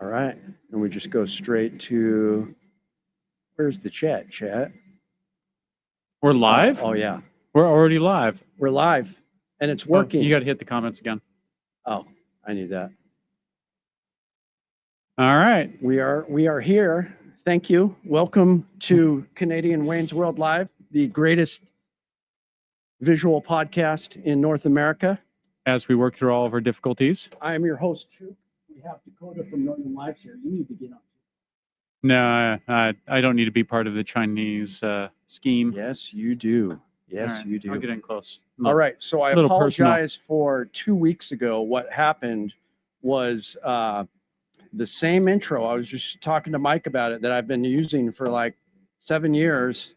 All right. And we just go straight to, where's the chat? Chat. We're live? Oh, yeah. We're already live. We're live and it's Oh, working. you got to hit the comments again. Oh, I knew that. All right. We are here. Thank you. Welcome to Canadian Wayne's World Live, the greatest visual podcast in North America. As we work through all of our difficulties. I am your host, Chuke. We have Dakota from Northern Lives here. You need to get on. No, I don't need to be part of the Chinese scheme. Yes, you do. Yes, right, you do. I'll get in close. All right. So I little apologize for 2 weeks ago. What happened was the same intro. I was just talking to Mike about it that I've been using for like 7 years.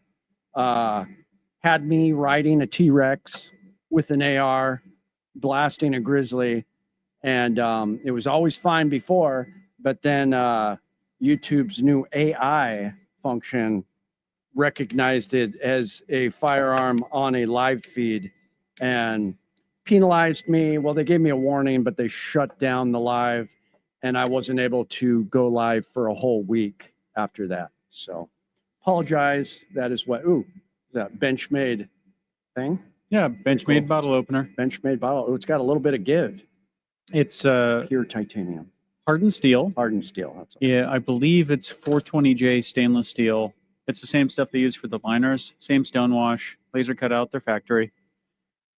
Had me riding a T-Rex with an AR, blasting a grizzly. And it was always fine before, but then YouTube's new AI function recognized it as a firearm on a live feed and penalized me. Well, they gave me a warning, but they shut down the live and I wasn't able to go live for a whole week after that. So apologize. That is what, is that Benchmade thing? Yeah, Benchmade bottle opener. Benchmade bottle. Oh, it's got a little bit of give. It's pure titanium. Hardened steel. Hardened steel. That's yeah, I believe it's 420J stainless steel. It's the same stuff they use for the liners, same stonewash, laser cut out their factory.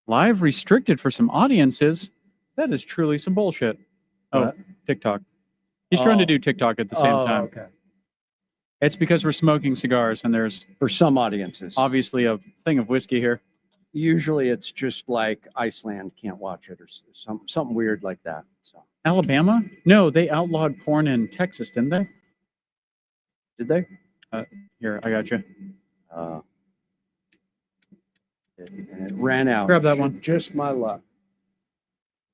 Live restricted for some audiences. That is truly some bullshit. What? Oh, TikTok. He's trying to do TikTok at the same time. Okay. It's because we're smoking cigars and there's For some audiences. obviously a thing of whiskey here. Usually it's just like Iceland can't watch it or something weird like that. So Alabama? No, they outlawed porn in Texas, didn't they? did they? Here, I got you. It ran out. Grab that one. Just my luck.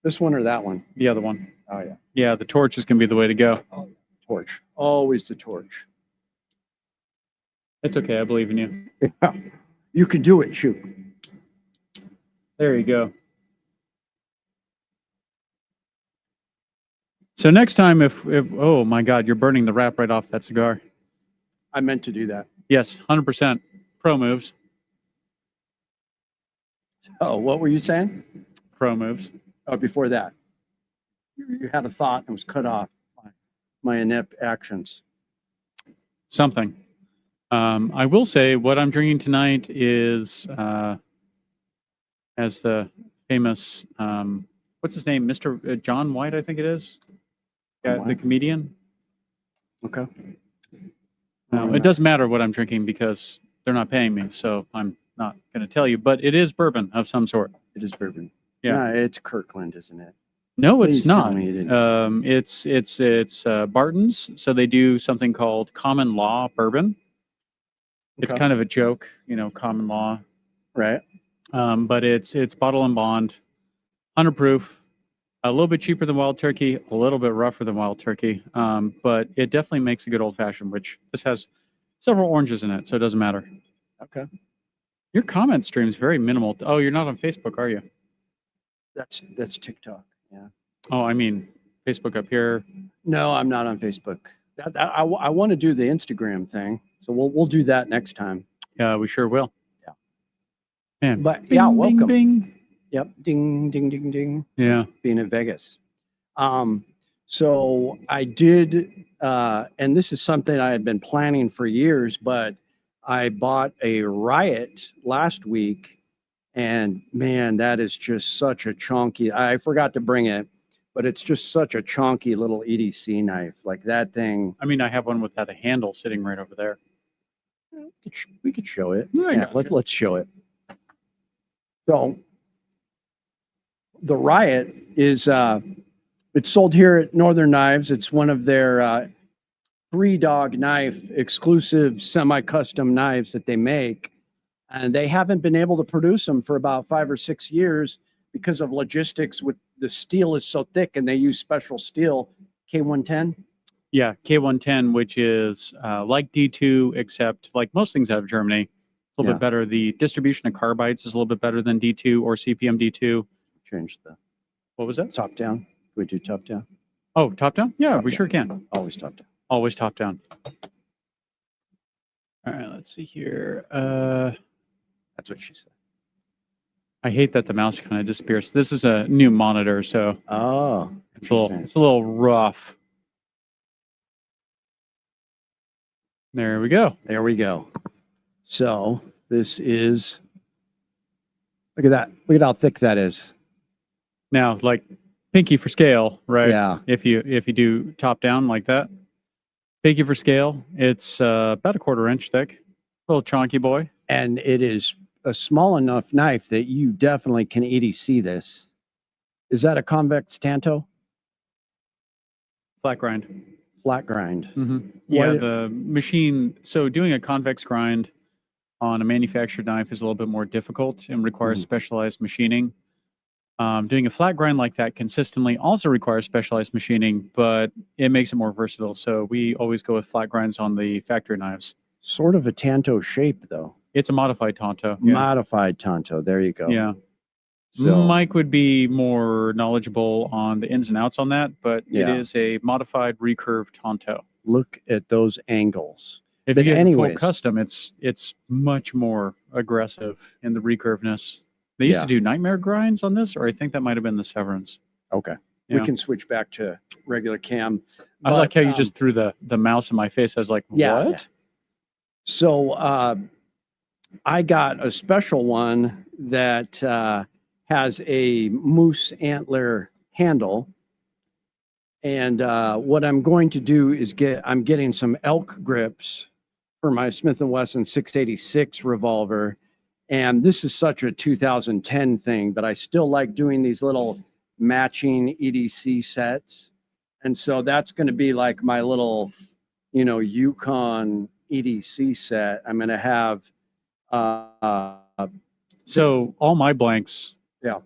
This one or that one? The other one. Oh yeah. Yeah, the torch is going to be the way to go. Torch. Always the torch. It's okay. I believe in you. Yeah. You can do it, shoot. There you go. So next time, if oh my God, you're burning the wrap right off that cigar. I meant to do that. Yes, 100%. Pro moves. Oh, what were you saying? Pro moves. Oh, before that. You had a thought and it was cut off by my inept actions. Something. I will say what I'm drinking tonight is, as the famous, what's his name? Mr. John White, I think it is. The comedian. Okay. No, it doesn't matter what I'm drinking because they're not paying me, so I'm not going to tell you. But it is bourbon of some sort. It is bourbon. Yeah. It's Kirkland, isn't it? No, Please it's tell not. me you didn't. It's Barton's. So they do something called common law bourbon. It's Okay. kind of a joke, common law. Right. But it's bottle and bond, 100 proof, a little bit cheaper than Wild Turkey, a little bit rougher than Wild Turkey. But it definitely makes a good old fashioned, which this has several oranges in it, so it doesn't matter. Okay. Your comment stream is very minimal. Oh, you're not on Facebook, are you? That's TikTok. Yeah. Oh, I mean, Facebook up here. No, I'm not on Facebook. I want to do the Instagram thing, so we'll do that next time. Yeah, we sure will. Yeah. Man, But bing, yeah, bing, welcome. bing. Yep. Ding, ding, ding, ding. Yeah. Being in Vegas. So I did, and this is something I had been planning for years, but I bought a Riot last week, and man, that is just such a chunky. I forgot to bring it, but it's just such a chunky little EDC knife. Like that thing. I mean, I have one without a handle sitting right over there. We could show it. I Yeah, gotcha. let's show it. So the Riot is it's sold here at Northern Knives. It's one of their 3-dog knife exclusive semi-custom knives that they make, and they haven't been able to produce them for about 5 or 6 years because of logistics. With the steel is so thick, and they use special steel, K110. Yeah, K110, which is like D2, except like most things out of Germany, it's a little bit better. The distribution of carbides is a little bit better than D2 or CPM D2. Change the What was that? top down. Can we do top down? Oh, top down? Yeah, Top we down. sure can. Always top down. Always top down. All right, let's see here. That's what she said. I hate that the mouse kind of disappears. This is a new monitor, so Oh, it's a little, interesting. it's a little rough. There we go. There we go. So this is, look at that. Look at how thick that is. Now, like pinky for scale, right? Yeah. If you do top down like that, pinky for scale, it's about a 1/4 inch thick. Little chonky boy. And it is a small enough knife that you definitely can EDC this. Is that a convex tanto? Flat grind. Flat grind. Mm-hmm. Yeah, What- the machine. So doing a convex grind on a manufactured knife is a little bit more difficult and requires Mhm. specialized machining. Doing a flat grind like that consistently also requires specialized machining, but it makes it more versatile. So we always go with flat grinds on the factory knives. Sort of a tanto shape, though. It's a modified Tonto. Yeah. Modified tanto. There you go. Yeah. So, Mike would be more knowledgeable on the ins and outs on that, but Yeah. it is a modified recurved Tonto. look at those angles. If But you get anyways. full custom, it's much more aggressive in the recurvedness. They used Yeah. to do nightmare grinds on this, or I think that might have been the Severance. Okay. Yeah. We can switch back to regular cam. I like how you But, just threw the mouse in my face. I was like, Yeah, what? yeah. So I got a special one that has a moose antler handle. And what I'm going to do is I'm getting some elk grips for my Smith & Wesson 686 revolver. And this is such a 2010 thing, but I still like doing these little matching EDC sets. And so that's going to be like my little, Yukon EDC set. I'm going to have, So all my blanks. Yeah.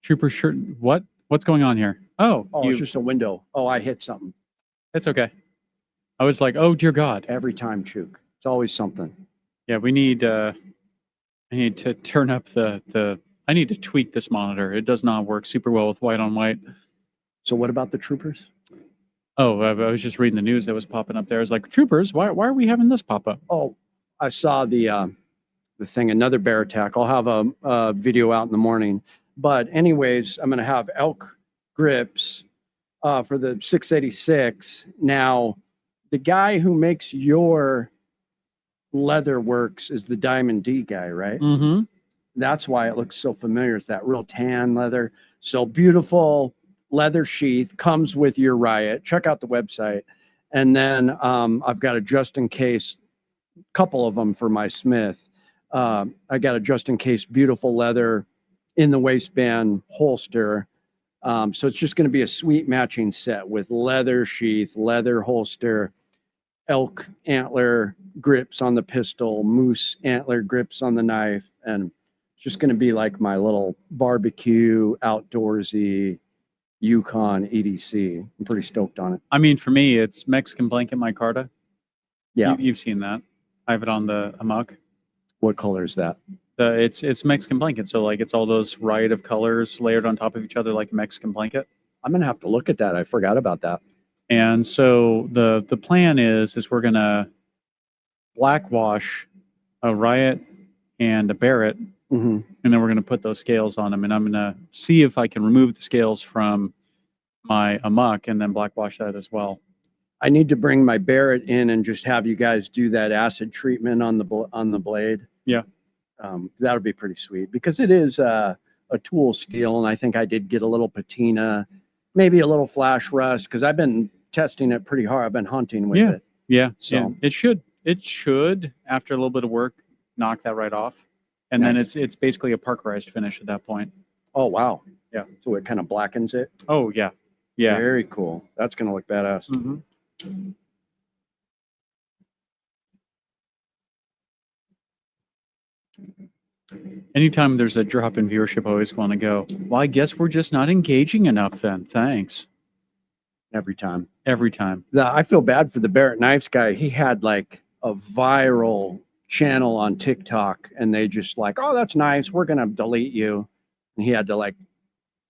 Trooper shirt. What's going on here? Oh, it's just a window. Oh, I hit something it's okay. I was like, oh dear God. every time, Chuke. It's always something. Yeah, we need. I need to turn up the. I need to tweak this monitor. It does not work super well with white on white. So what about the troopers? Oh, I was just reading the news that was popping up there. I was like, troopers, why are we having this pop up? Oh, I saw the thing, another bear attack. I'll have a video out in the morning. But anyways, I'm going to have elk grips for the 686. Now, the guy who makes your leather works is the Diamond D guy, right? Mm-hmm. That's why it looks so familiar. It's that real tan leather. So beautiful leather sheath comes with your Riot. Check out the website. And then I've got a just in case, couple of them for my Smith. I got a just in case beautiful leather in the waistband holster. So it's just going to be a sweet matching set with leather sheath, leather holster, elk antler grips on the pistol, moose antler grips on the knife, and it's just going to be like my little barbecue, outdoorsy Yukon EDC. I'm pretty stoked on it. I mean, for me, it's Mexican blanket micarta. Yeah. You've seen that. I have it on the Amok. What color is that? It's Mexican blanket, so like it's all those riot of colors layered on top of each other like a Mexican blanket. I'm going to have to look at that. I forgot about that. And so the plan is we're gonna black wash a Riot and a Barrett, Mm-hmm. and then we're gonna put those scales on them, and I'm gonna see if I can remove the scales from my Amok and then black wash that as well. I need to bring my Barrett in and just have you guys do that acid treatment on the blade. Yeah. That would be pretty sweet because it is a tool steel, and I think I did get a little patina, maybe a little flash rust because I've been testing it pretty hard. I've been hunting with it. Yeah, So- yeah. It should after a little bit of work knock that right off, and then Nice. it's basically a parkerized finish at that point. Oh, wow. Yeah. So it kind of blackens it. Oh yeah, yeah. Very cool. That's going to look badass. Mhm. Anytime there's a drop in viewership, I always want to go, well, I guess we're just not engaging enough then. Thanks. Every time. Every time. I feel bad for the Barrett Knives guy. He had like a viral channel on TikTok, and they just like, oh, that's nice. We're going to delete you. And he had to like,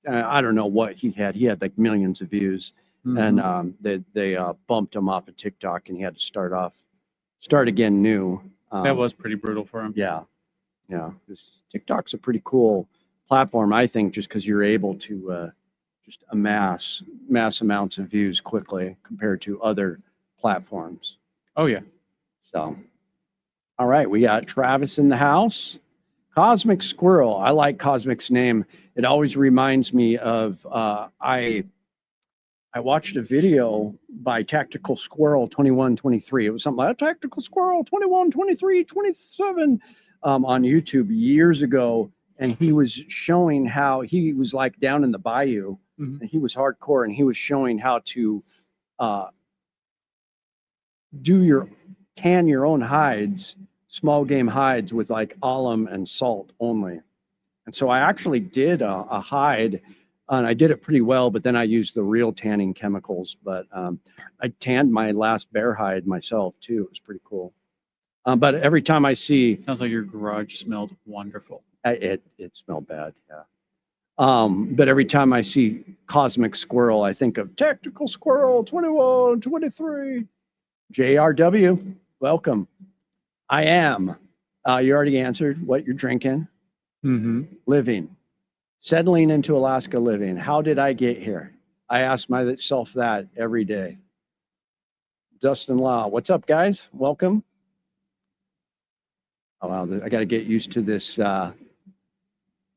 I don't know what he had. He had like millions of views. and they bumped him off of TikTok, and he had to start again new. That was pretty brutal for him. Yeah, yeah. TikTok's a pretty cool platform, I think, just because you're able to just amass mass amounts of views quickly compared to other platforms. Oh yeah. So, all right, we got Travis in the house. Cosmic Squirrel. I like Cosmic's name. It always reminds me of I watched a video by Tactical Squirrel 2123. It was something like Tactical Squirrel 2123 27 on YouTube years ago, and he was showing how he was like down in the bayou, and he was hardcore, and he was showing how to tan your own hides, small game hides, with like alum and salt only. And so I actually did a hide, and I did it pretty well, but then I used the real tanning chemicals. But I tanned my last bear hide myself too. It was pretty cool. But every time I see, Sounds like your garage smelled wonderful. it smelled bad, yeah. But every time I see Cosmic Squirrel, I think of Tactical Squirrel 2123. JRW, welcome. I am. You already answered what you're drinking. Living. Settling into Alaska living. How did I get here? I ask myself that every day. Dustin Law, what's up, guys? Welcome. Oh, wow, I got to get used to this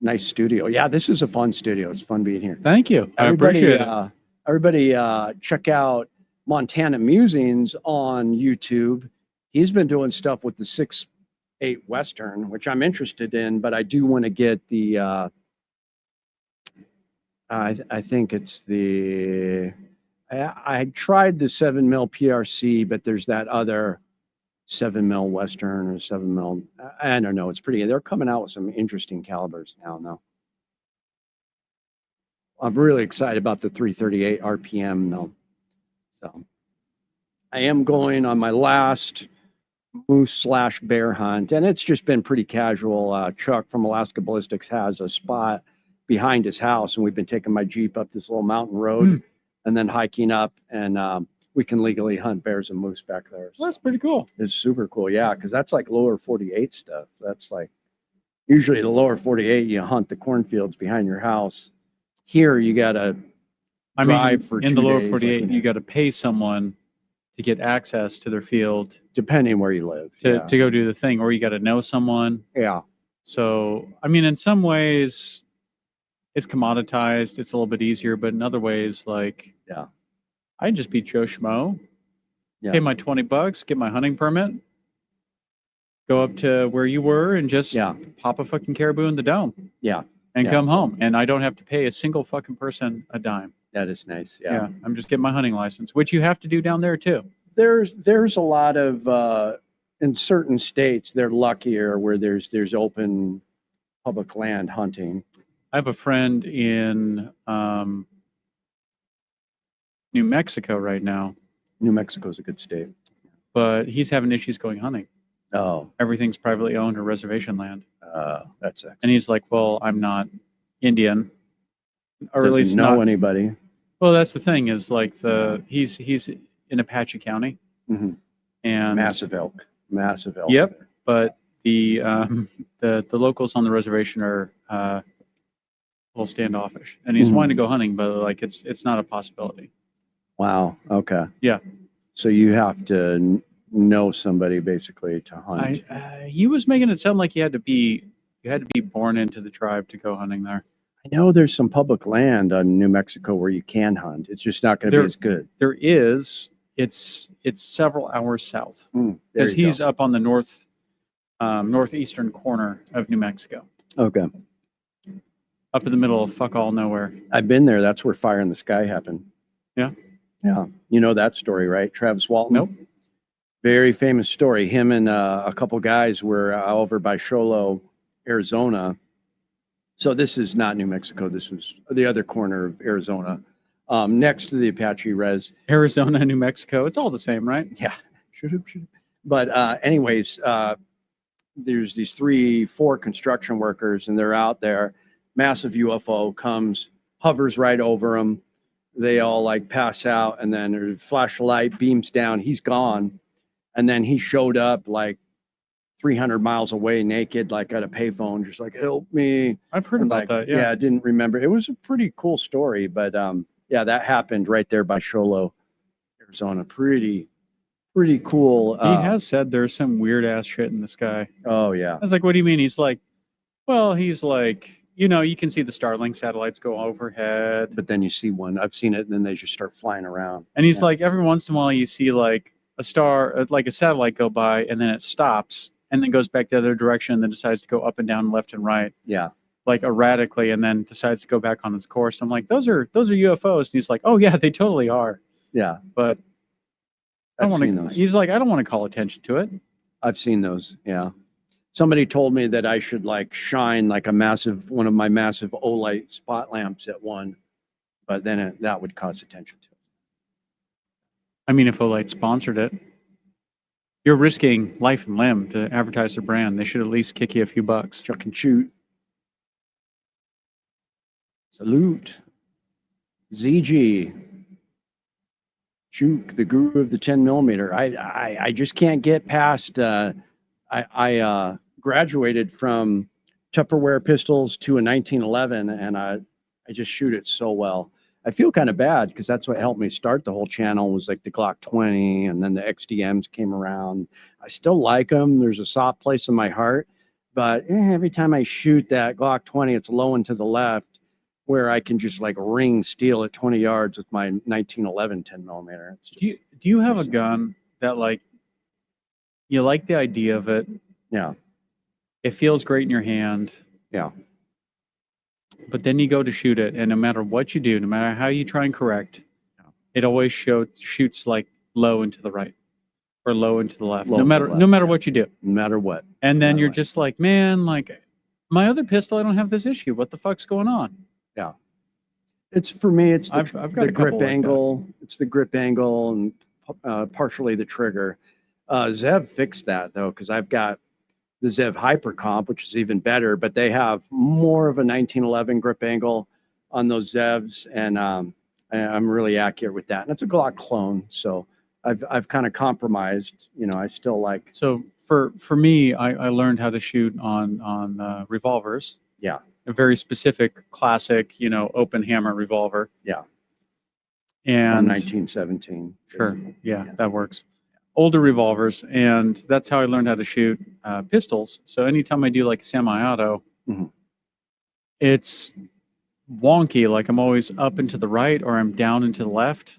nice studio. Yeah, this is a fun studio. It's fun being here. Thank you. I appreciate it. Everybody check out Montana Musings on YouTube. He's been doing stuff with the 6.8 Western, which I'm interested in, but I do want to get the I think it's the I tried the 7mm PRC, but there's that other 7mm Western or 7mm. I don't know. It's pretty. They're coming out with some interesting calibers now. No, I'm really excited about the 338 RPM though. So I am going on my last moose/bear hunt, and it's just been pretty casual. Chuck from Alaska Ballistics has a spot behind his house, and we've been taking my Jeep up this little mountain road and then hiking up, and we can legally hunt bears and moose back there. So well, that's pretty cool. it's super cool. Yeah, because that's like lower 48 stuff. That's like usually the lower 48, you hunt the cornfields behind your house. Here, you got to drive for 2 days. In the lower 48, you got to pay someone to get access to their field, depending where you live, to go do the thing, or you got to know someone. Yeah. So, I mean, in some ways, it's commoditized. It's a little bit easier, but in other ways, like, I'd just be Joe Schmo, pay my $20, get my hunting permit, go up to where you were, and just pop a fucking caribou in the dome. And come home, and I don't have to pay a single fucking person a dime. That is nice. Yeah, I'm just getting my hunting license, which you have to do down there too. There's a lot of in certain states they're luckier where there's open public land hunting. I have a friend in New Mexico right now. New Mexico's a good state, but he's having issues going hunting. Oh, everything's privately owned or reservation land. That's excellent. And he's like, well, I'm not Indian, or Doesn't at least know not anybody. Well, that's the thing is like he's in Apache County, and massive elk. Yep, but the locals on the reservation are a little standoffish, and he's wanting to go hunting, but like it's not a possibility. Wow. Okay. Yeah. So you have to know somebody basically to hunt. He was making it sound like you had to be born into the tribe to go hunting there. I know there's some public land on New Mexico where you can hunt. It's just not going to be as good. There is. It's several hours south because he's up on the northeastern corner of New Mexico. Okay. Up in the middle of fuck all nowhere. I've been there. That's where Fire in the Sky happened. Yeah. Yeah. You know that story, right? Travis Walton? Nope. Very famous story. Him and a couple guys were over by Sholo, Arizona. So this is not New Mexico. This was the other corner of Arizona, next to the Apache res. Arizona, New Mexico. It's all the same, right? Yeah. But anyways, there's these 3-4 construction workers, and they're out there. Massive UFO comes, hovers right over them. they all like pass out, and then there's a flashlight beams down. He's gone, and then he showed up like 300 miles away, naked, like at a payphone, just like help me. I've heard And about like, that. yeah, Yeah. I didn't remember. It was a pretty cool story, but yeah, that happened right there by Sholo, Arizona. Pretty cool. He has said there's some weird ass shit in the sky. Oh yeah, I was like, what do you mean? He's like, well, he's like, you know, you can see the Starlink satellites go overhead. but then you see one. I've seen it, and then they just start flying around. And he's Yeah. like, every once in a while you see like a star, like a satellite go by, and then it stops and then goes back the other direction and then decides to go up and down, left and right, Yeah, like erratically, and then decides to go back on its course. I'm like, those are UFOs. And he's like, oh yeah, they totally are. yeah. But I I've don't seen want to. those. He's like, I don't want to call attention to it. I've seen those. Yeah. Somebody told me that I should like shine like one of my massive Olight spot lamps at one, but then that would cause attention to it. I mean, if Olight sponsored it, you're risking life and limb to advertise their brand. They should at least kick you a few bucks. Chuck and shoot. Salute. ZG. Chuke, the guru of the 10 millimeter. I just can't get past. I graduated from Tupperware pistols to a 1911, and I just shoot it so well. I feel kind of bad because that's what helped me start the whole channel was like the Glock 20, and then the XDMs came around. I still like them. There's a soft place in my heart, but every time I shoot that Glock 20, it's low and to the left, where I can just like ring steel at 20 yards with my 1911 10 millimeter. Do you have a gun that like you like the idea of it? Yeah. It feels great in your hand. Yeah. But then you go to shoot it, and no matter what you do, no matter how you try and correct, it always shoots like low and to the right or low and to the left. Low No to matter the left, what you do. No matter what. And then matter you're what. just like, man, like my other pistol, I don't have this issue. What the fuck's going on? Yeah. It's for me, it's I've got the a couple grip like angle. It's the grip angle and partially the trigger. Zev fixed that though, because I've got the Zev Hyper Comp, which is even better, but they have more of a 1911 grip angle on those Zevs, and I'm really accurate with that. And it's a Glock clone, so I've kind of compromised. You know, I still like. So for me, I learned how to shoot on revolvers. Yeah. A very specific classic, you know, open hammer revolver. Yeah. And 1917. Sure. basically. Yeah, that works. Older revolvers, and that's how I learned how to shoot pistols. So anytime I do like a semi-auto, Mhm. it's wonky. Like I'm always up and to the right, or I'm down and to the left.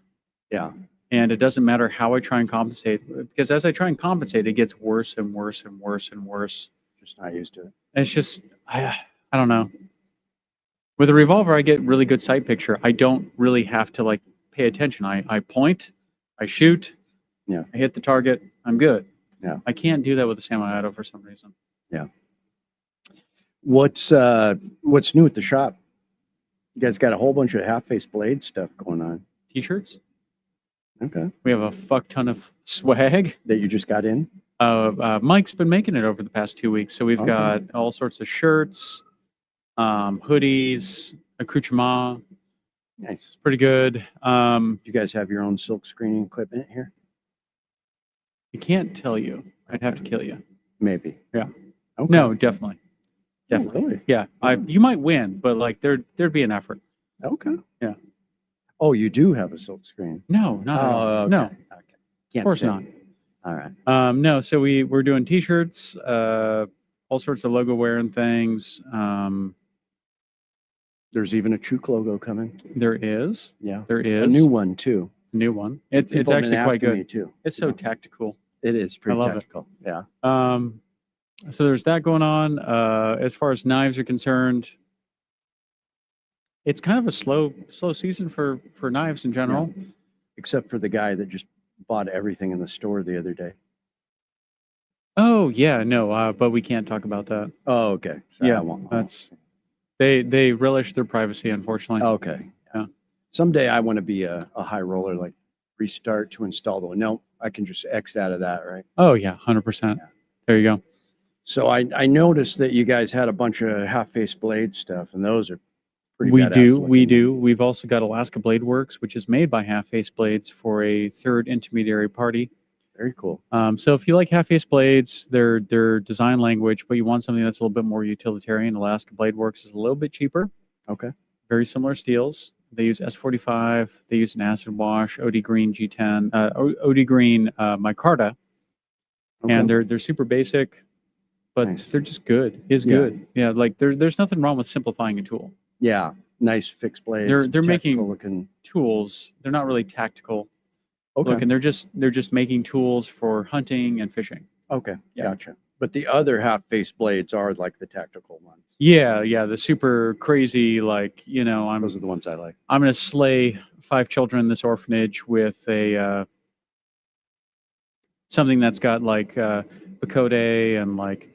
Yeah. And it doesn't matter how I try and compensate, because as I try and compensate, it gets worse and worse and worse and worse. Just not used to it. It's just I don't know. With a revolver, I get really good sight picture. I don't really have to like pay attention. I point, I shoot, Yeah. I hit the target, I'm good. Yeah. I can't do that with a semi-auto for some reason. Yeah. What's new at the shop? You guys got a whole bunch of half-face blade stuff going on. T-shirts. Okay. We have a fuck ton of swag. That you just got in? Mike's been making it over the past 2 weeks. So we've Okay. got all sorts of shirts, hoodies, accoutrement. Nice. Pretty good. Do you guys have your own silk screening equipment here? I can't tell you. I'd have to kill you. Maybe. Yeah. Okay. No, definitely. Oh, Definitely. really? Yeah. You might win, but like there'd be an effort. Okay. Yeah. Oh, you do have a silk screen. No, not at all. okay. No, Okay. of Can't course say. not. All right. No, so we're doing T-shirts, all sorts of logo wearing things. There's even a Chuke logo coming. There is Yeah. a A new one too. new one. It's People have been actually quite asking good. me, too. It's so Yeah. tactical. It is pretty love it. tactical. Yeah. So there's that going on. As far as knives are concerned, it's kind of a slow season for knives in general. Except for the guy that just bought everything in the store the other day. Oh yeah, no, but we can't talk about that. Oh, okay. So Yeah, I won't. that's they relish their privacy, unfortunately. Okay. Yeah. Someday I want to be a high roller, like restart to install the one. No, I can just X out of that, right? Oh yeah, 100%. There you go. So I noticed that you guys had a bunch of half-face blade stuff, and those are Pretty We badass do. We looking. do. We've also got Alaska Blade Works, which is made by Half Face Blades for a third intermediary party. Very cool. So if you like Half Face Blades, their design language, but you want something that's a little bit more utilitarian, Alaska Blade Works is a little bit cheaper. Okay. Very similar steels. They use S45. They use an acid wash, OD Green G10, OD Green micarta, Okay. and they're super basic, but Nice. they're just good. Is Yeah. good. Yeah, like there's nothing wrong with simplifying a tool. Yeah. Nice fixed blades. They're making technical looking. tools. They're not really tactical Okay. looking. They're just making tools for hunting and fishing. Okay. Yeah. Gotcha. But the other half face blades are like the tactical ones. Yeah, the super crazy, like, Those are the ones I like. I'm gonna slay 5 children in this orphanage with a something that's got like Bacote and like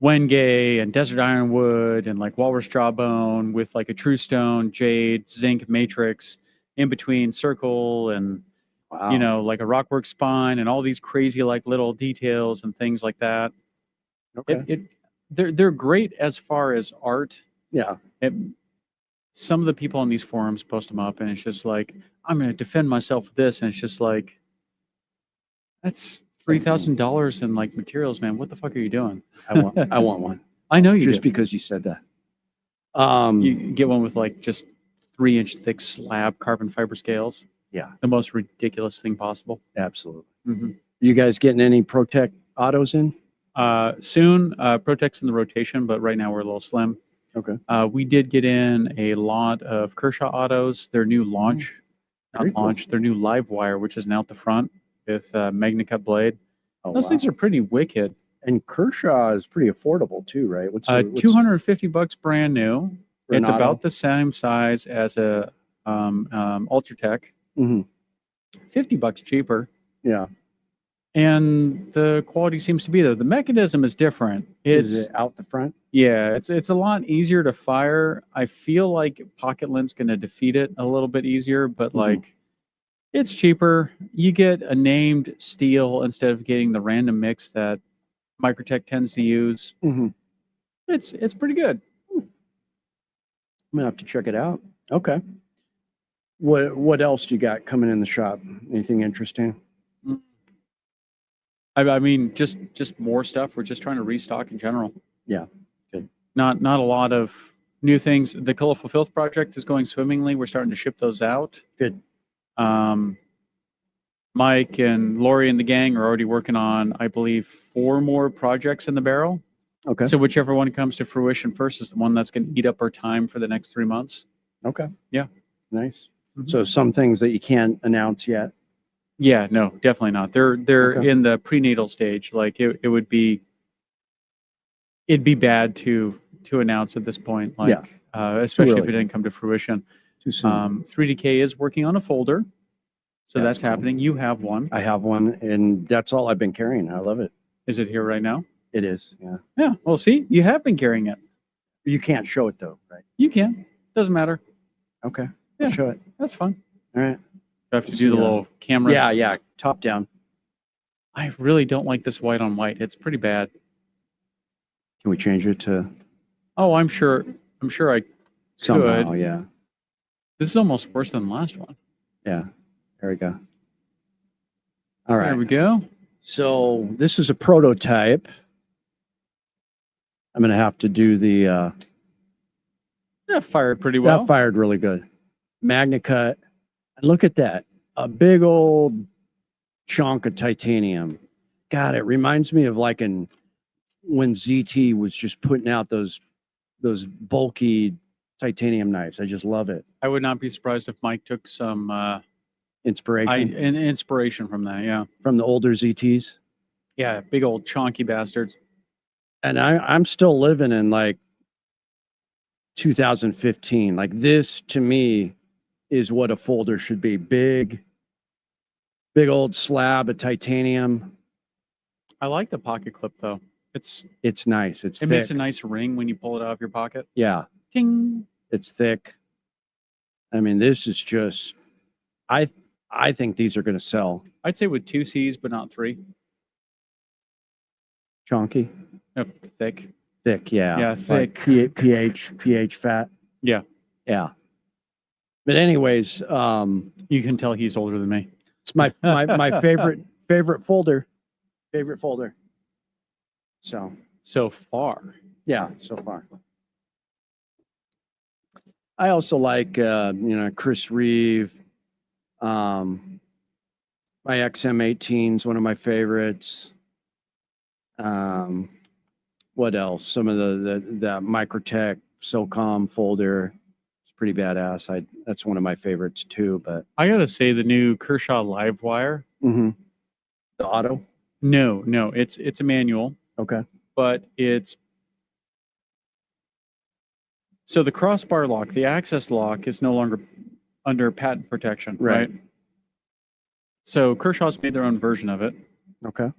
Wenge and desert ironwood and like walrus jawbone with like a true stone, jade, zinc matrix in between circle and Wow. like a rockwork spine and all these crazy like little details and things like that. Okay. They're great as far as art. Yeah. Some of the people on these forums post them up, and it's just like, I'm going to defend myself with this, and it's just like, that's $3,000 in like materials, man. What the fuck are you doing? I want one. I know you Just do. because you said that. You get one with like just 3-inch thick slab carbon fiber scales. Yeah. The most ridiculous thing possible. Absolutely. Mm-hmm. You guys getting any Protect autos in? Soon, Protect's in the rotation, but right now we're a little slim. Okay. We did get in a lot of Kershaw autos, their new launch, Very cool. their new live wire, which is now at the front with Magnacut blade. Oh, Those wow. things are pretty wicked. And Kershaw is pretty affordable too, right? What's $250 brand new. for an It's auto? about the same size as a Ultratech. Mhm. $50 cheaper. Yeah. And the quality seems to be there. The mechanism is different. Is it out the front? Yeah, it's a lot easier to fire. I feel like Pocket Lint's going to defeat it a little bit easier, but like it's cheaper. You get a named steel instead of getting the random mix that Microtech tends to use. Mm-hmm. It's pretty good. I'm gonna have to check it out. Okay. What else do you got coming in the shop? Anything interesting? I mean, just more stuff. We're just trying to restock in general. Yeah. Good. Not a lot of new things. The Colorful Filth project is going swimmingly. We're starting to ship those out. Good. Mike and Lori and the gang are already working on, I believe, 4 more projects in the barrel. Okay. So whichever one comes to fruition first is the one that's going to eat up our time for the next 3 months. Okay. Yeah. Nice. Mhm. So some things that you can't announce yet. Yeah, no, definitely not. They're Okay. in the prenatal stage. Like it'd be bad to announce at this point. Like, especially if early. it didn't come to fruition. Too soon. 3DK is working on a folder, so That's that's happening. You have one. I have one, and that's all I've been carrying. I love it. Is it here right now? It is. Yeah. Yeah. Well, see, you have been carrying it. You can't show it though, right? You can. Doesn't matter. Okay. Yeah. I'll show it. That's fine. All right. I have to do the little camera. Yeah. Yeah. Top down. I really don't like this white on white. It's pretty bad. Can we change it to Oh, I'm sure I somehow? could. Yeah. This is almost worse than the last one. Yeah. There we go. All right. There we go. So this is a prototype. I'm going to have to do the, That fired pretty well. that fired really good. Magnacut. And look at that. A big old chunk of titanium. God, it reminds me of like when ZT was just putting out those bulky titanium knives. I just love it. I would not be surprised if Mike took some Inspiration inspiration from that. Yeah. from the older ZTs. Yeah. Big old chonky bastards. And I'm still living in like 2015. Like this to me is what a folder should be. Big old slab of titanium. I like the pocket clip though. It's nice. It makes a nice ring when you pull it out of your pocket. Yeah. Ting. It's thick. I mean, this is just, I think these are going to sell. I'd say with 2 C's, but not 3. Chunky, No, thick. thick, yeah. Yeah, Like thick. pH fat. Yeah. Yeah. But anyways, You can tell he's older than me. it's my favorite folder. Favorite folder. So So far. yeah, so far. I also like Chris Reeve. My XM18 is one of my favorites. What else? Some of the Microtech SOCOM folder. It's pretty badass. That's one of my favorites too. But I gotta say, the new Kershaw Livewire. the auto. No, it's a manual, Okay. but it's so the crossbar lock, the access lock, is no longer under patent protection, right? So Kershaw's made their own version of it. Okay.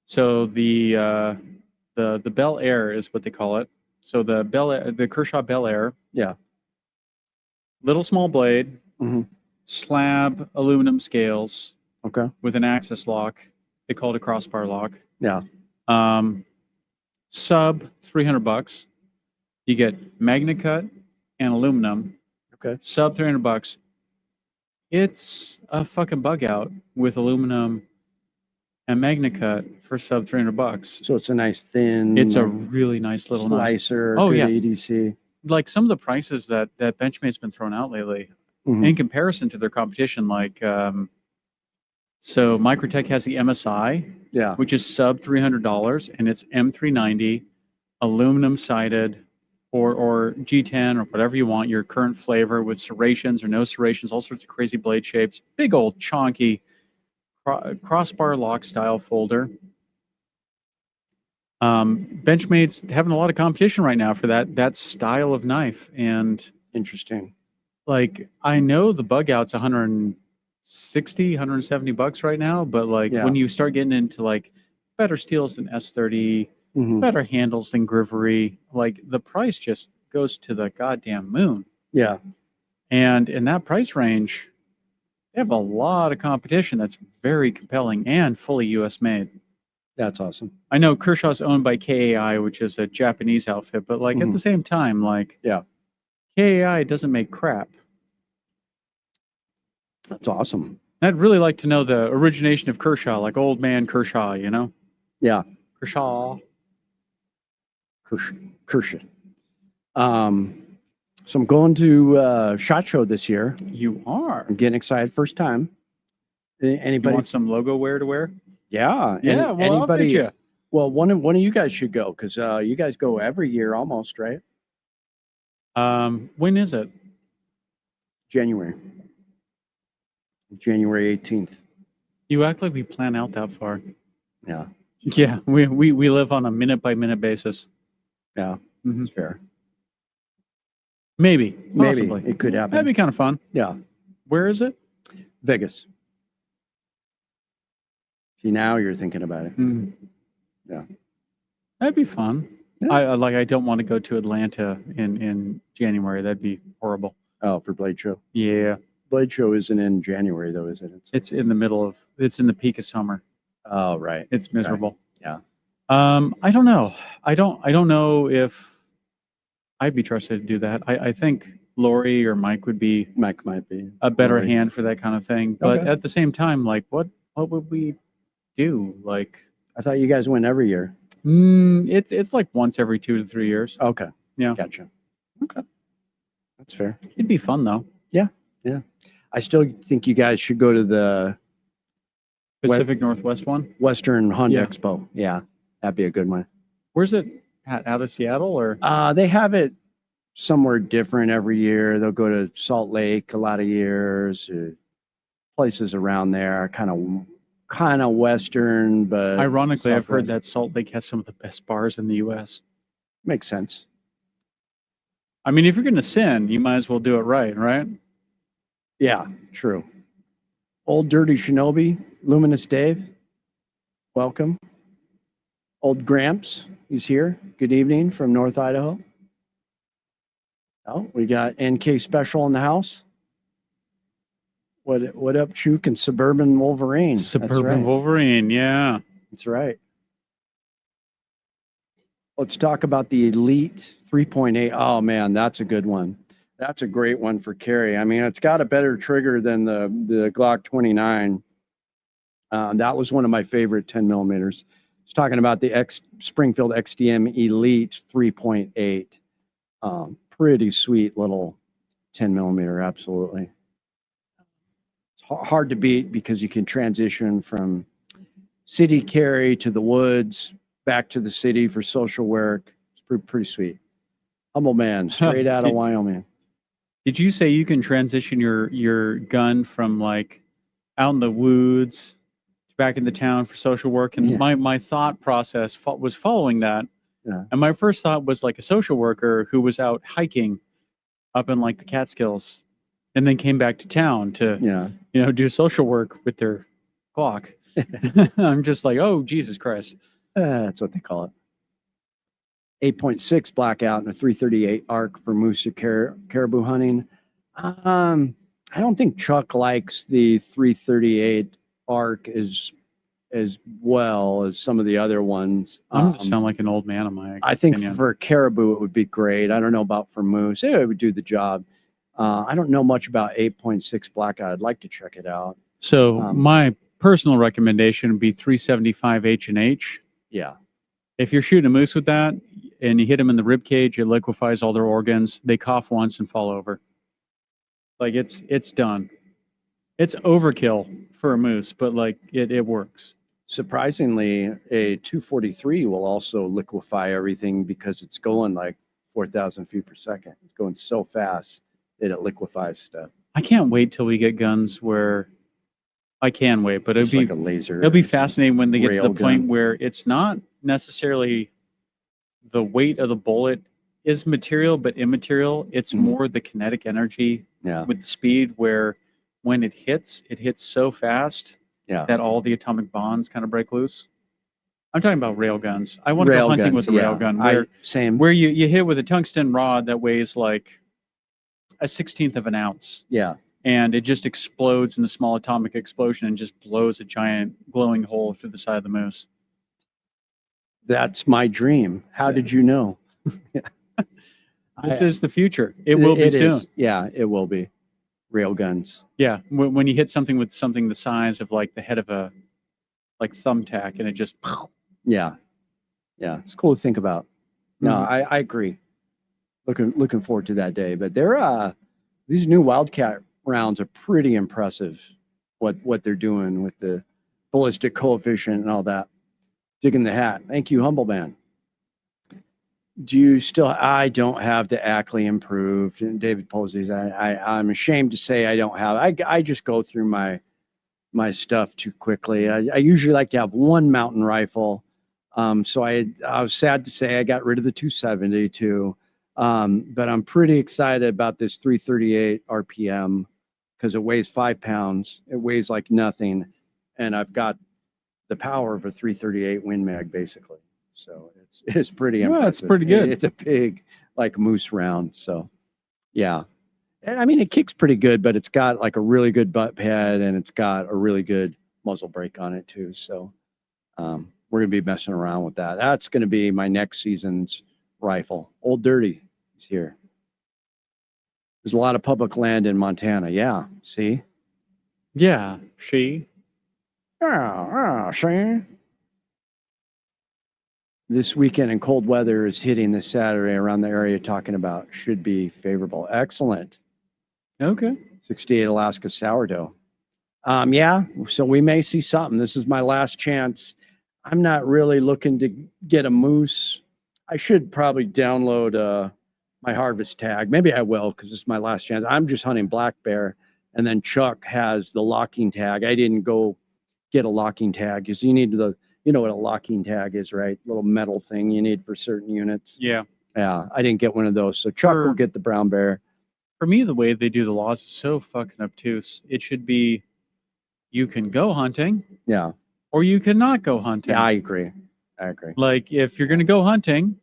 So the Bel Air is what they call it. So the Kershaw Bel Air. Yeah. Little small blade, slab aluminum scales. Okay. With an access lock. They call it a crossbar lock. Yeah. Sub $300. You get Magna Cut and aluminum. Okay. Sub $300. It's a fucking bug out with aluminum and Magna Cut for sub $300. So it's a nice thin. It's a really nice little slicer. Oh, good yeah. EDC. Like some of the prices that Benchmade's been throwing out lately, in comparison to their competition, like so Microtech has the MSI, Yeah. which is sub $300, and it's M390, aluminum sided, or G10 or whatever you want, your current flavor with serrations or no serrations, all sorts of crazy blade shapes, big old chonky crossbar lock style folder. Benchmade's having a lot of competition right now for that style of knife, and Interesting. like I know the bug out's $160, $170 right now, but like Yeah. when you start getting into like better steels than S30, better handles than Grivery, like the price just goes to the goddamn moon. Yeah. And in that price range, they have a lot of competition that's very compelling and fully US made. That's awesome. I know Kershaw's owned by KAI, which is a Japanese outfit, but like at the same time, like Yeah. KAI doesn't make crap. That's awesome. I'd really like to know the origination of Kershaw, like old man Kershaw, you know? Yeah. Kershaw. Kershaw. So I'm going to SHOT Show this year. You are. I'm getting excited. First time. You Anybody? want some logo wear to wear? Yeah. Yeah, well, I'll fit you. Well, one of you guys should go because you guys go every year almost, right? When is it? January 18th. You act like we plan out that far. Yeah. Yeah, we live on a minute by minute basis. Yeah. That's fair. Maybe. Possibly. It could happen. That'd be kind of fun. Yeah. Where is it? Vegas. See, now you're thinking about it. Yeah. That'd be fun. Yeah. I don't want to go to Atlanta in January. That'd be horrible. Oh, for Blade Show. Yeah. Blade Show isn't in January though, is it? It's in the peak of summer. Oh, right. It's miserable. Right. Yeah. I don't know. I don't know if I'd be trusted to do that. I think Lori or Mike might be a better Lori. hand for that kind of thing. But Okay. at the same time, like what would we do? Like I thought you guys went every year. it's like once every 2 to 3 years. Okay. Yeah. Gotcha. Okay. That's fair. It'd be fun though. Yeah. I still think you guys should go to the Pacific Northwest one. Western Hunt Yeah. Expo. Yeah. That'd be a good one. Where's it? Out of Seattle or? They have it somewhere different every year. They'll go to Salt Lake a lot of years, places around there, kind of Western, but Ironically, I've heard Southwest. that Salt Lake has some of the best bars in the U.S. Makes sense. I mean, if you're going to sin, you might as well do it right? Yeah, true. Old Dirty Shinobi, Luminous Dave, welcome. Old Gramps, he's here. Good evening from North Idaho. Oh, we got NK Special in the house. What up, Chuke and Suburban Wolverine? Suburban Wolverine, yeah. That's right. Let's talk about the Elite 3.8. Oh man, that's a good one. That's a great one for carry. I mean, it's got a better trigger than the Glock 29. That was one of my favorite 10 millimeters. I was talking about the Springfield XDM Elite 3.8. Pretty sweet little 10 millimeter, absolutely. It's hard to beat because you can transition from city carry to the woods, back to the city for social work. It's pretty sweet. Humble man, straight out of Wyoming. Did you say you can transition your gun from like out in the woods back in the town for social work? And my thought process was following that. Yeah. And my first thought was like a social worker who was out hiking up in like the Catskills and then came back to town to, do social work with their Glock. I'm just like, oh, Jesus Christ. That's what they call it. 8.6 blackout and a 338 arc for moose or caribou hunting. I don't think Chuck likes the 338 arc as well as some of the other ones. I'm going to sound like an old man on my I think for caribou, it would be great. I don't know about for moose. It would do the job. I don't know much about 8.6 blackout. I'd like to check it out. So my personal recommendation would be 375 H&H. Yeah. If you're shooting a moose with that and you hit them in the rib cage, it liquefies all their organs. They cough once and fall over. Like it's done. It's overkill for a moose, but like it works. Surprisingly, a 243 will also liquefy everything because it's going like 4,000 feet per second. It's going so fast that it liquefies stuff. I can't wait till we get guns where I can wait, but it'll be like a laser. It'll be fascinating when they get to the point gun. where it's not necessarily the weight of the bullet is material, but immaterial. It's more the kinetic energy with the speed where when it hits so fast that all the atomic bonds kind of break loose. I'm talking about rail guns. I want to go hunting with a rail gun where you hit it with a tungsten rod that weighs like a 1/16 of an ounce. Yeah. And it just explodes in a small atomic explosion and just blows a giant glowing hole through the side of the moose. That's my dream. How did you know? This is the future. It will be soon. Is. Yeah, it will be. Rail guns. Yeah, when you hit something with something the size of like the head of a like thumbtack and it just. Yeah, it's cool to think about. No, I agree. Looking forward to that day. But these new Wildcat rounds are pretty impressive. What they're doing with the ballistic coefficient and all that. Digging the hat. Thank you, Humble Man. I don't have the Ackley improved. And David Posey's, I'm ashamed to say I don't have. I just go through my stuff too quickly. I usually like to have one mountain rifle. So I was sad to say I got rid of the 272. But I'm pretty excited about this 338 RPM because it weighs 5 pounds. It weighs like nothing. And I've got the power of a 338 Win Mag basically. So it's pretty impressive. It's pretty good. It's a big like moose round. So yeah. And I mean, it kicks pretty good, but it's got like a really good butt pad and it's got a really good muzzle brake on it too. So we're going to be messing around with that. That's going to be my next season's rifle. Old Dirty is here. There's a lot of public land in Montana. Yeah. See? Yeah. See? See? This weekend and cold weather is hitting this Saturday around the area talking about should be favorable. Excellent. Okay. 68 Alaska sourdough. Yeah, so we may see something. This is my last chance. I'm not really looking to get a moose. I should probably download my harvest tag. Maybe I will because this is my last chance. I'm just hunting black bear. And then Chuck has the locking tag. I didn't go get a locking tag because you need you know what a locking tag is, right? Little metal thing you need for certain units. Yeah. Yeah, I didn't get one of those. So Chuck will get the brown bear. For me, the way they do the laws is so fucking obtuse. It should be you can go hunting. Yeah. Or you cannot go hunting. Yeah, I agree. Like if you're going to go hunting,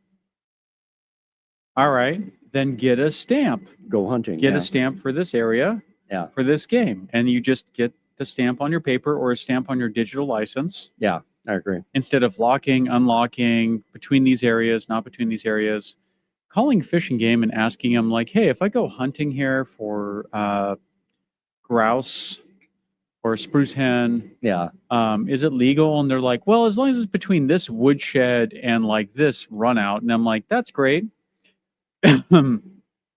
all right, then get a stamp. Go hunting. Get a stamp for this area. Yeah. For this game. And you just get the stamp on your paper or a stamp on your digital license. Yeah, I agree. Instead of locking, unlocking between these areas, not between these areas. calling Fish and Game and asking them like, hey, if I go hunting here for grouse or spruce hen, Yeah. is it legal? And they're like, well, as long as it's between this woodshed and like this run out. And I'm like, that's great.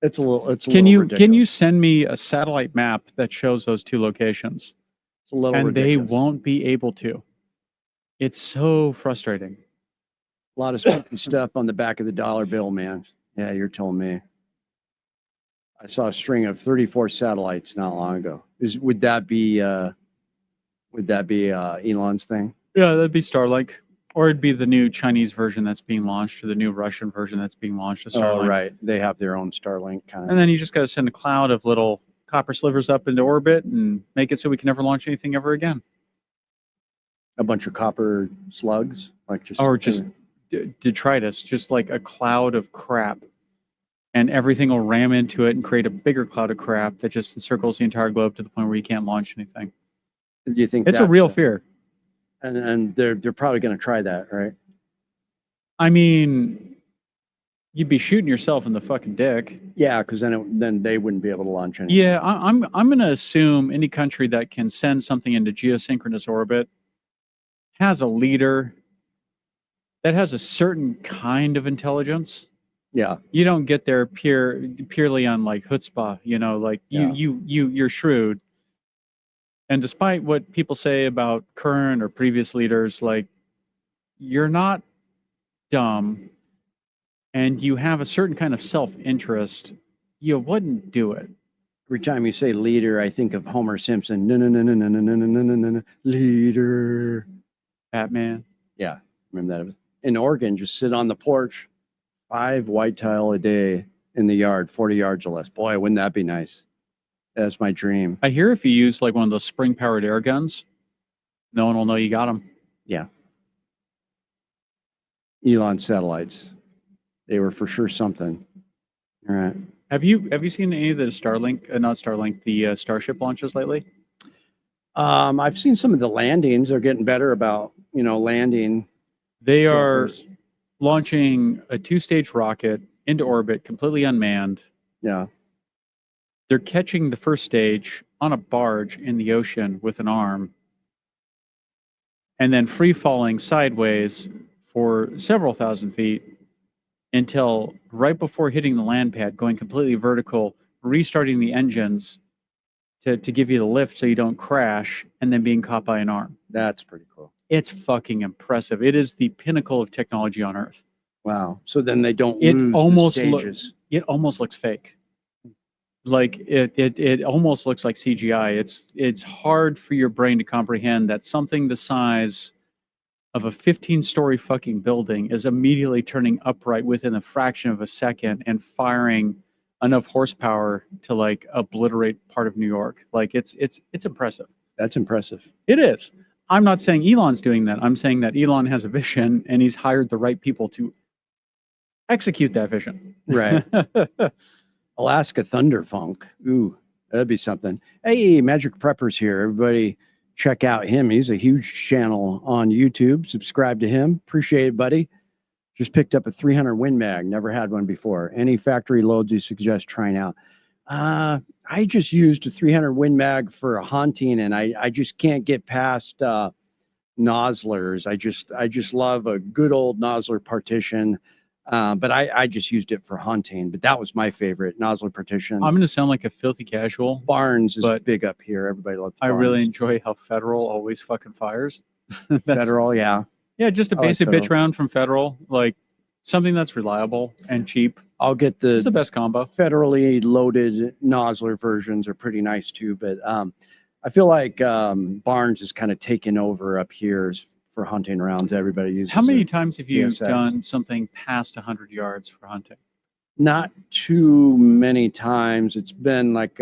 It's a little Can you ridiculous. send me a satellite map that shows those two locations? It's a little And ridiculous. they won't be able to. It's so frustrating. A lot of spooky stuff on the back of the dollar bill, man. Yeah, you're telling me. I saw a string of 34 satellites not long ago. Would that be Elon's thing? Yeah, that'd be Starlink. Or it'd be the new Chinese version that's being launched, or the new Russian version that's being launched. Oh, right. They have their own Starlink kind of. And then you just got to send a cloud of little copper slivers up into orbit and make it so we can never launch anything ever again. A bunch of copper slugs, like just. Or just detritus, just like a cloud of crap. And everything will ram into it and create a bigger cloud of crap that just encircles the entire globe to the point where you can't launch anything. Do you think it's a real fear? And they're probably going to try that, right? I mean, you'd be shooting yourself in the fucking dick. Yeah, because then they wouldn't be able to launch anything. Yeah, I'm going to assume any country that can send something into geosynchronous orbit has a leader that has a certain kind of intelligence. Yeah. You don't get there purely on like chutzpah, you know, like you're shrewd. And despite what people say about current or previous leaders, like you're not dumb and you have a certain kind of self-interest, you wouldn't do it. Every time you say leader, I think of Homer Simpson. No, leader. Batman. Yeah, remember that? In Oregon, just sit on the porch, 5 whitetail a day in the yard, 40 yards or less. Boy, wouldn't that be nice? That's my dream. I hear if you use like one of those spring-powered air guns, no one will know you got them. Yeah. Elon satellites. They were for sure something. All right. Have you seen any of the Starlink, not Starlink, the Starship launches lately? I've seen some of the landings. They're getting better about, landing. They are launching a 2-stage rocket into orbit, completely unmanned. Yeah. They're catching the first stage on a barge in the ocean with an arm, and then free falling sideways for several thousand feet until right before hitting the land pad, going completely vertical, restarting the engines to give you the lift so you don't crash, and then being caught by an arm. That's pretty cool. It's fucking impressive. It is the pinnacle of technology on Earth. Wow. So then they don't lose the stages. It almost looks fake. Like it almost looks like CGI. It's hard for your brain to comprehend that something the size of a 15-story fucking building is immediately turning upright within a fraction of a second and firing enough horsepower to like obliterate part of New York. Like it's impressive. That's impressive. It is. I'm not saying Elon's doing that. I'm saying that Elon has a vision and he's hired the right people to execute that vision. Right. Alaska Thunderfunk. Ooh, that'd be something. Hey, Magic Prepper's here. Everybody check out him. He's a huge channel on YouTube. Subscribe to him. Appreciate it, buddy. Just picked up a 300 Win Mag. Never had one before. Any factory loads you suggest trying out? I just used a 300 Win Mag for a hunting, and I just can't get past nozzlers. I just love a good old nozzler partition. But I just used it for hunting. But that was my favorite, nozzler partition. I'm going to sound like a filthy casual. Barnes is big up here. Everybody loves Barnes. I really enjoy how Federal always fucking fires. Federal, yeah. Yeah, just a basic bitch round from Federal, like something that's reliable and cheap. I'll get it's the best combo. Federally loaded nozzler versions are pretty nice too, but I feel like Barnes is kind of taking over up here for hunting rounds. Everybody uses. How many times have you TSX. done something past 100 yards for hunting? Not too many times. It's been like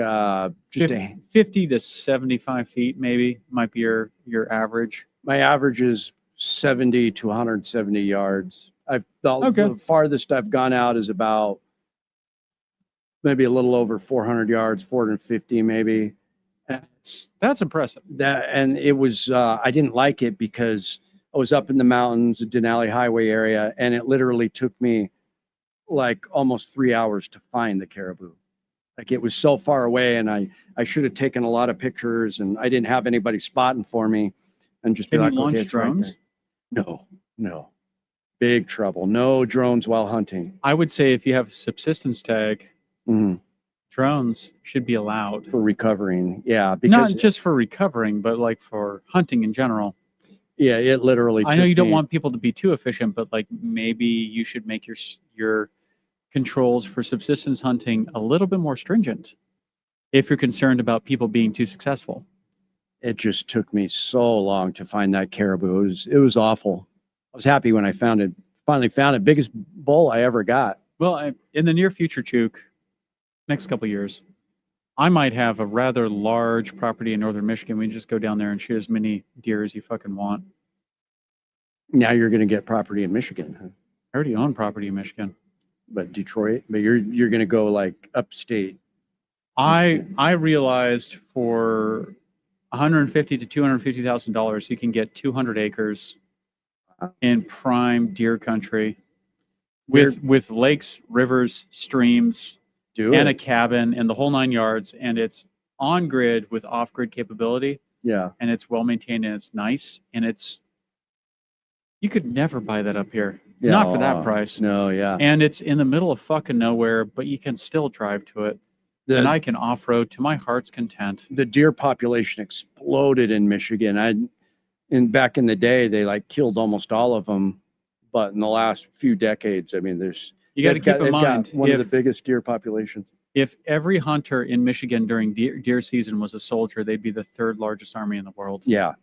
just 50 to 75 feet, maybe might be your average. My average is 70 to 170 yards. The farthest I've gone out is about maybe a little over 400 yards, 450 maybe. That's impressive. And it was I didn't like it because I was up in the mountains, the Denali Highway area, and it literally took me like almost 3 hours to find the caribou. Like it was so far away, and I should have taken a lot of pictures, and I didn't have anybody spotting for me, and just be Can you like, launch okay, it's right drones? there. No, no, big trouble. No drones while hunting. I would say if you have a subsistence tag, Mhm. drones should be allowed. For recovering, yeah, Not because just for recovering, but like for hunting in general. yeah, it literally. I know took you don't me- want people to be too efficient, but like maybe you should make your controls for subsistence hunting a little bit more stringent if you're concerned about people being too successful. It just took me so long to find that caribou. It was awful. I was happy when I found it. Finally found it. Biggest bull I ever got. Well, in the near future, Chuke, next couple of years, I might have a rather large property in northern Michigan. We can just go down there and shoot as many deer as you fucking want. Now you're going to get property in Michigan, huh? I already own property in Michigan. But Detroit. But you're going to go like upstate. I realized for $150,000 to $250,000, you can get 200 acres in prime deer country with lakes, rivers, streams, and a cabin and the whole 9 yards. And it's on grid with off grid capability. Yeah. And it's well maintained and it's nice. And you could never buy that up here. Yeah, Not for that price. No, yeah. And it's in the middle of fucking nowhere, but you can still drive to it. And I can off-road to my heart's content. The deer population exploded in Michigan. Back in the day, they like killed almost all of them, but in the last few decades, I mean, you got to keep in mind one of the biggest deer populations. If every hunter in Michigan during deer season was a soldier, they'd be the third largest army in the world. Yeah,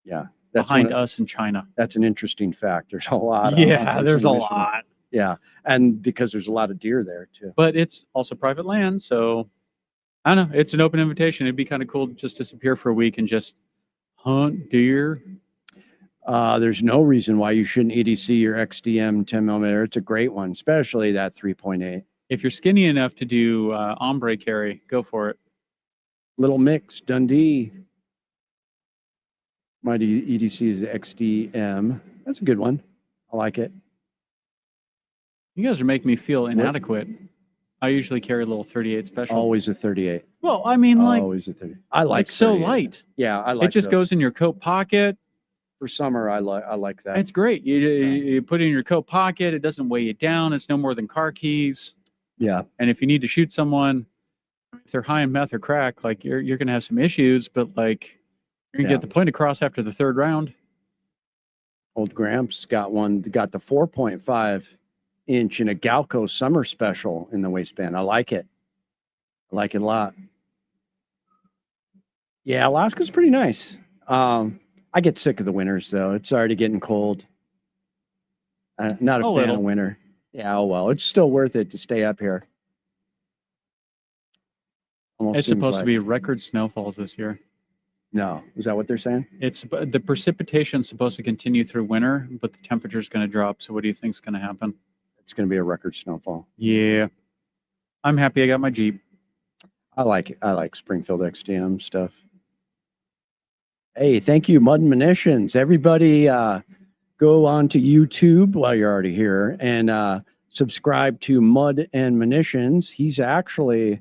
yeah. Behind us in China. That's an interesting fact. There's a lot. Yeah, there's a lot. Yeah, and because there's a lot of deer there too. But it's also private land, so I don't know. It's an open invitation. It'd be kind of cool to just disappear for a week and just hunt deer. There's no reason why you shouldn't EDC your XDM 10mm. It's a great one, especially that 3.8. If you're skinny enough to do ombre carry, go for it. Little Mix, Dundee. My EDC is XDM. That's a good one. I like it. You guys are making me feel inadequate. I usually carry a little 38 special. Always a 38. Well, I mean, like, always a 30. I like so 38. light. Yeah, I like it. Just goes in your coat pocket. For summer, I like that. It's great. You put it in your coat pocket. It doesn't weigh you down. It's no more than car keys. Yeah. And if you need to shoot someone, if they're high in meth or crack, like you're gonna have some issues, but like you're gonna get the point across after the third round. Old Gramps got the 4.5 inch in a Galco summer special in the waistband. I like it. I like it a lot. Yeah, Alaska's pretty nice. I get sick of the winters though. It's already getting cold. Not a fan of winter. Yeah, oh well. It's still worth it to stay up here. It's supposed to be record snowfalls this year. No, is that what they're saying? It's the precipitation's supposed to continue through winter, but the temperature's going to drop. So what do you think's going to happen? It's going to be a record snowfall. Yeah, I'm happy I got my Jeep. I like it. I like Springfield XDM stuff. Hey, thank you, Mud and Munitions. Everybody, go on to YouTube while you're already here and subscribe to Mud and Munitions. He's actually,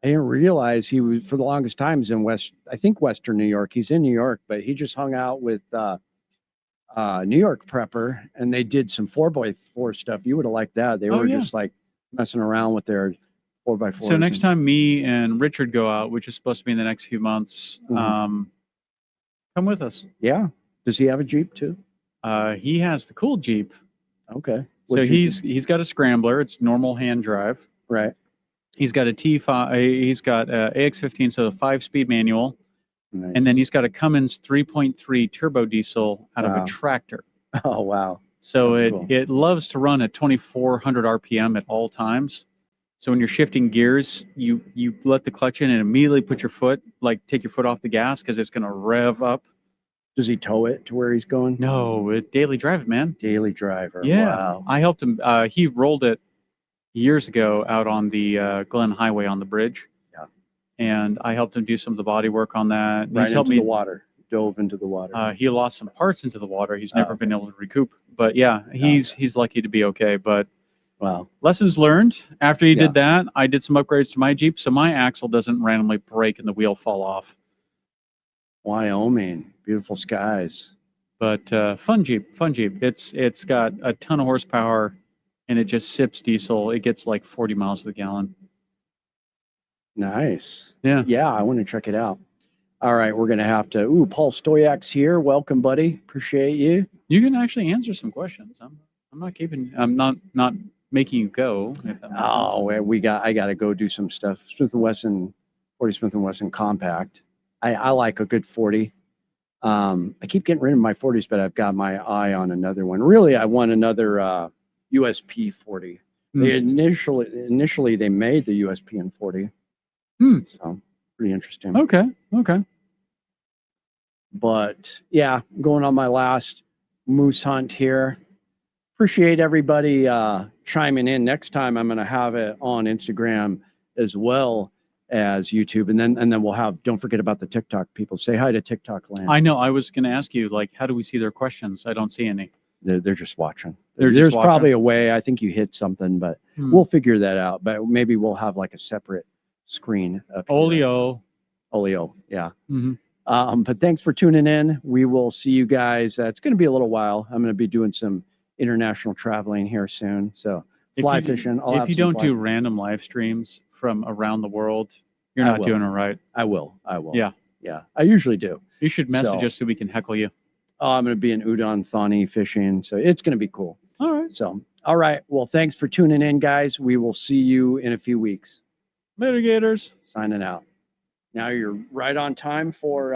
I didn't realize he was, for the longest time, he's in Western New York. He's in New York, but he just hung out with New York Prepper, and they did some 4x4 stuff. You would have liked that. They were just like messing around with their 4x4. So next time me and Richard go out, which is supposed to be in the next few months, come with us. Yeah. Does he have a Jeep too? He has the cool Jeep. Okay. So he's got a scrambler. It's normal hand drive. Right. He's got a T5. He's got a AX15, so a 5-speed manual. Nice. And then he's got a Cummins 3.3 turbo diesel out of a tractor. Oh, wow. So it loves to run at 2,400 RPM at all times. So when you're shifting gears, you let the clutch in and immediately put your foot, like take your foot off the gas because it's going to rev up. Does he tow it to where he's going? No, daily drive it, man. Daily driver. Yeah. Wow. I helped him. He rolled it years ago out on the Glen Highway on the bridge. Yeah. And I helped him do some of the body work on that. Right into the water. Dove into the water. He lost some parts into the water. He's never been able to recoup. But yeah, he's lucky to be okay. But Wow. Lessons learned. After you Yeah. did that, I did some upgrades to my Jeep, so my axle doesn't randomly break and the wheel fall off. Wyoming, beautiful skies. But fun Jeep, fun Jeep. It's got a ton of horsepower, and it just sips diesel. It gets like 40 miles to the gallon. Nice. Yeah. Yeah, I want to check it out. All right, we're gonna have to. Ooh, Paul Stoyak's here. Welcome, buddy. Appreciate you. You can actually answer some questions. I'm not making you go. If that makes sense. Oh, I got to go do some stuff. Smith & Wesson, 40 Smith & Wesson Compact. I like a good 40. I keep getting rid of my 40s, but I've got my eye on another one. Really, I want another USP 40. They initially they made the USP in 40. So pretty interesting. Okay. But yeah, going on my last moose hunt here. Appreciate everybody chiming in. Next time I'm going to have it on Instagram as well as YouTube, and then we'll have. Don't forget about the TikTok people. Say hi to TikTok land. I know. I was going to ask you, like, how do we see their questions? I don't see any. They're just watching. There's probably a way. I think you hit something, but we'll figure that out. But maybe we'll have like a separate screen. Olio. Yeah. Mm-hmm. But thanks for tuning in. We will see you guys. It's going to be a little while. I'm going to be doing some international traveling here soon. So fly fishing. If you don't do random live streams from around the world, you're not doing it right. I will. Yeah. I usually do. You should message us so we can heckle you. Oh, I'm going to be in Udon Thani fishing. So it's going to be cool. All right. So, all right. Well, thanks for tuning in, guys. We will see you in a few weeks. Later, Gators. Signing out. Now you're right on time for